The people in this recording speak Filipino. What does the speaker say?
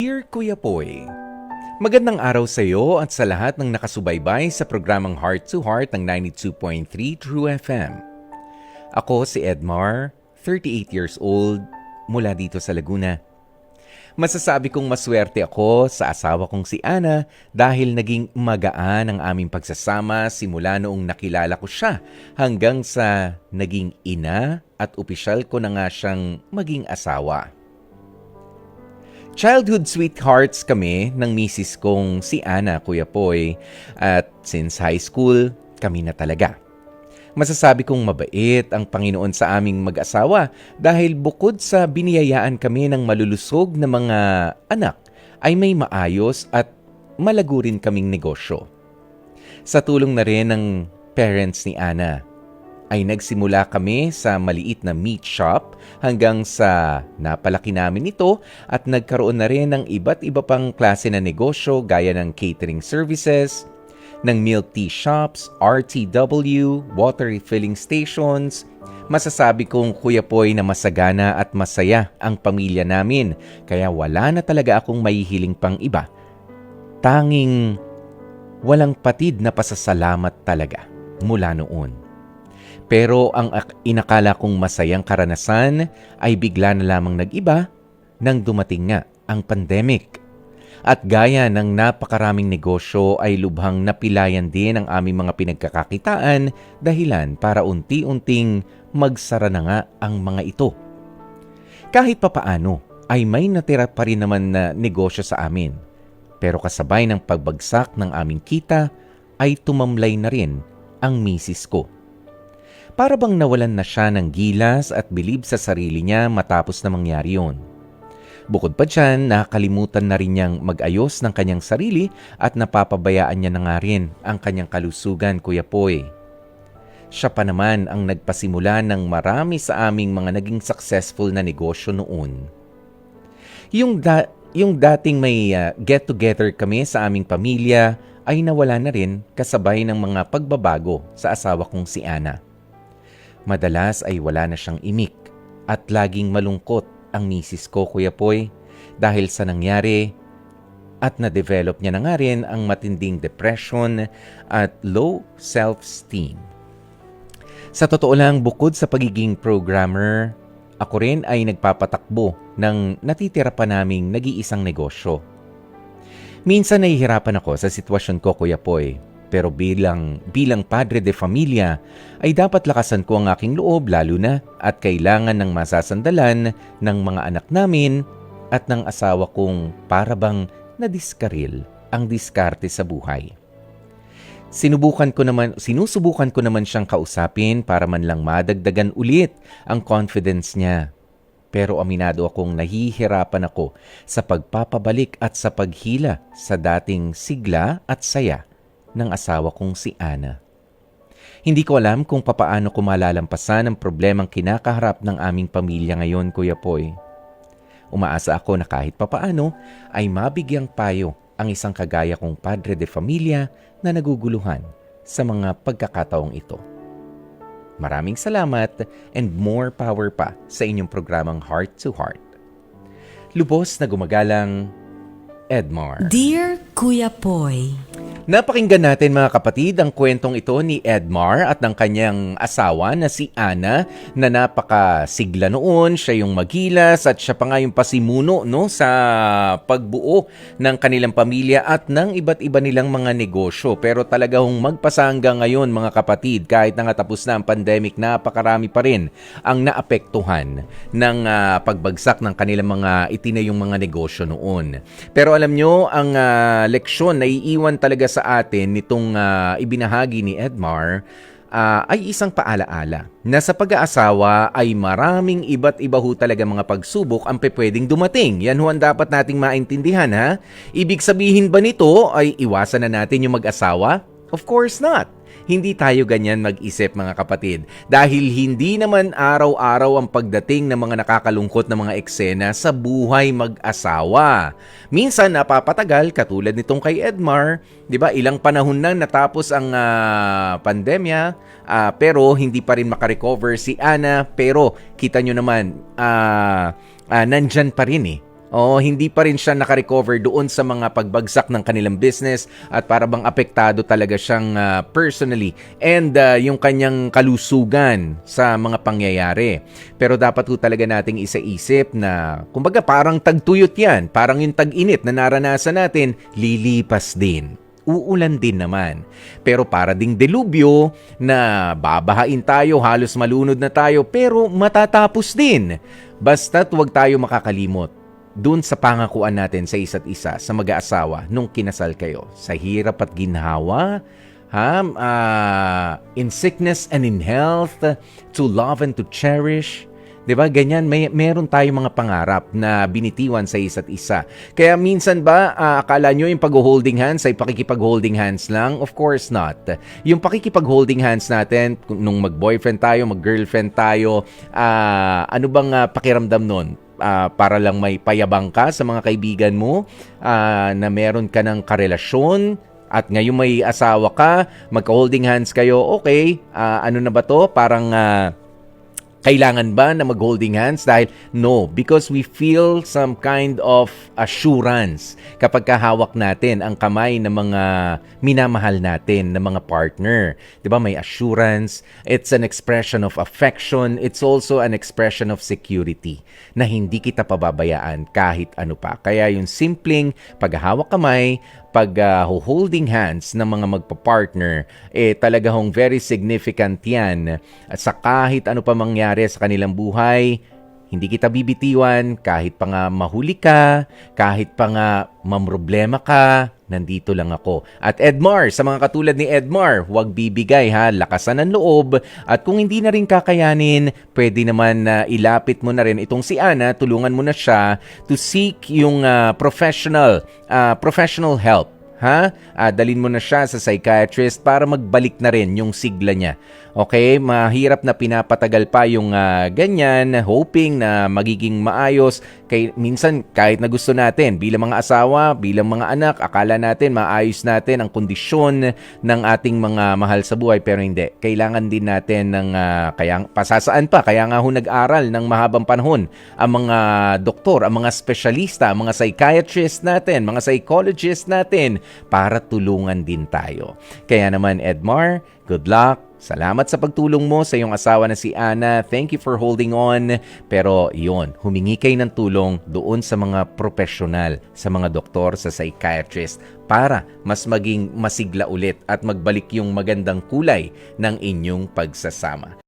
Dear Kuya Poy, magandang araw sa iyo at sa lahat ng nakasubaybay sa programang Heart to Heart ng 92.3 True FM. Ako si Edmar, 38 years old, mula dito sa Laguna. Masasabi kong maswerte ako sa asawa kong si Ana dahil naging magaan ang aming pagsasama simula noong nakilala ko siya hanggang sa naging ina at opisyal ko na nga siyang maging asawa. Childhood sweethearts kami ng misis kong si Ana, Kuya Poy, at since high school, kami na talaga. Masasabi kong mabait ang Panginoon sa aming mag-asawa dahil bukod sa biniyayaan kami ng malulusog na mga anak, ay may maayos at malago rin kaming negosyo. Sa tulong na rin ng parents ni Ana, ay nagsimula kami sa maliit na meat shop hanggang sa napalaki namin ito at nagkaroon na rin ng iba't iba pang klase na negosyo gaya ng catering services, ng milk tea shops, RTW, water refilling stations. Masasabi kong Kuya Poy na masagana at masaya ang pamilya namin kaya wala na talaga akong mahihiling pang iba. Tanging walang patid na pasasalamat talaga mula noon. Pero ang inakala kong masayang karanasan ay bigla na lamang nag-iba nang dumating nga ang pandemic. At gaya ng napakaraming negosyo ay lubhang napilayan din ang aming mga pinagkakakitaan dahilan para unti-unting magsara na nga ang mga ito. Kahit papaano ay may natira pa rin naman na negosyo sa amin. Pero kasabay ng pagbagsak ng aming kita ay tumamlay na rin ang misis ko. Para bang nawalan na siya ng gilas at bilib sa sarili niya matapos na mangyari yun. Bukod pa dyan, nakalimutan na rin niyang mag-ayos ng kanyang sarili at napapabayaan niya na nga rin ang kanyang kalusugan, Kuya Poy. Siya pa naman ang nagpasimula ng marami sa aming mga naging successful na negosyo noon. Yung dating may get-together kami sa aming pamilya ay nawala na rin kasabay ng mga pagbabago sa asawa kong si Ana. Madalas ay wala na siyang imik at laging malungkot ang misis ko, Kuya Poy, dahil sa nangyari at na-develop niya na nga rin ang matinding depression at low self-esteem. Sa totoo lang, bukod sa pagiging programmer, ako rin ay nagpapatakbo ng natitira pa naming nag-iisang negosyo. Minsan nahihirapan ako sa sitwasyon ko, Kuya Poy. Pero bilang padre de familia, ay dapat lakasan ko ang aking loob lalo na at kailangan ng masasandalan ng mga anak namin at ng asawa kong para bang nadiskaril ang diskarte sa buhay. Sinusubukan ko naman siyang kausapin para man lang madagdagan ulit ang confidence niya. Pero aminado akong nahihirapan ako sa pagpapabalik at sa paghila sa dating sigla at saya ng asawa kong si Ana. Hindi ko alam kung papaano ko malalampasan ang problemang kinakaharap ng aming pamilya ngayon, Kuya Poy. Umaasa ako na kahit papaano ay mabigyang payo ang isang kagaya kong padre de familia na naguguluhan sa mga pagkakataong ito. Maraming salamat and more power pa sa inyong programang Heart to Heart. Lubos na gumagalang, Edmar. Dear Kuya Poy, Napakinggan natin mga kapatid ang kwentong ito ni Edmar at ng kanyang asawa na si Ana na napakasigla noon. Siya yung magilas at siya pa nga yung pasimuno sa pagbuo ng kanilang pamilya at ng iba't iba nilang mga negosyo. Pero talagang magpasa hanggang ngayon mga kapatid, kahit na nga tapos na ang pandemic, napakarami pa rin ang naapektuhan ng pagbagsak ng kanilang mga itinayong mga negosyo noon. Pero alam nyo, ang leksyon na iiwan talaga sa atin nitong ibinahagi ni Edmar ay isang paalaala na sa pag-aasawa ay maraming iba't iba ho talaga mga pagsubok ang pwedeng dumating. Yan ho ang dapat nating maintindihan, ha? Ibig sabihin ba nito ay iwasan na natin yung mag-asawa? Of course not. Hindi tayo ganyan mag-isip mga kapatid dahil hindi naman araw-araw ang pagdating ng mga nakakalungkot na mga eksena sa buhay mag-asawa. Minsan napapatagal katulad nitong kay Edmar, 'di ba? Ilang panahon na natapos ang pandemya pero hindi pa rin makarecover si Ana, pero kita nyo naman nandyan pa rin Oo, hindi pa rin siya nakarecover doon sa mga pagbagsak ng kanilang business at para bang apektado talaga siyang personally and yung kanyang kalusugan sa mga pangyayari. Pero dapat po talaga nating isaisip na kumbaga parang tagtuyot yan, parang yung tag-init na naranasan natin, lilipas din. Uulan din naman. Pero para ding delubyo na babahain tayo, halos malunod na tayo, pero matatapos din. Basta't huwag tayo makakalimot doon sa pangakuan natin sa isa't isa, sa mag-aasawa, nung kinasal kayo. Sa hirap at ginhawa, in sickness and in health, to love and to cherish. 'Di ba? Ganyan, meron tayong mga pangarap na binitiwan sa isa't isa. Kaya minsan ba akala nyo yung pag-holding hands ay pakikipag-holding hands lang? Of course not. Yung pakikipag-holding hands natin nung mag-boyfriend tayo, mag-girlfriend tayo, ano bang pakiramdam nun? Para lang may payabang ka sa mga kaibigan mo na meron ka ng karelasyon at ngayon may asawa ka, magka-holding hands kayo, okay, ano na ba to? Parang kailangan ba na mag-holding hands? Dahil no, because we feel some kind of assurance kapag kahawak natin ang kamay ng mga minamahal natin, ng mga partner. 'Di ba? May assurance, it's an expression of affection, it's also an expression of security na hindi kita pababayaan kahit ano pa. Kaya yung simpleng paghahawak kamay, pag-holding hands ng mga magpa-partner, talaga hong very significant yan. At sa kahit ano pa mangyari sa kanilang buhay, hindi kita bibitiwan, kahit pa nga mahuli ka, kahit pa nga mamroblema ka, nandito lang ako. At Edmar, sa mga katulad ni Edmar, huwag bibigay ha, lakasan ng loob. At kung hindi na rin kakayanin, pwede naman ilapit mo na rin itong si Ana, tulungan mo na siya to seek yung professional help. Dalin mo na siya sa psychiatrist para magbalik na rin yung sigla niya. Okay? Mahirap na pinapatagal pa yung ganyan, hoping na magiging maayos. Minsan, kahit na gusto natin, bilang mga asawa, bilang mga anak, akala natin maayos natin ang kondisyon ng ating mga mahal sa buhay, pero hindi. Kailangan din natin ng pasasaan pa. Kaya nga nag-aral ng mahabang panahon ang mga doktor, ang mga espesyalista, ang mga psychiatrist natin, mga psychologist natin, para tulungan din tayo. Kaya naman, Edmar, good luck. Salamat sa pagtulong mo sa iyong asawa na si Ana. Thank you for holding on. Pero yun, humingi kayo ng tulong doon sa mga profesional, sa mga doktor, sa psychiatrist para mas maging masigla ulit at magbalik yung magandang kulay ng inyong pagsasama.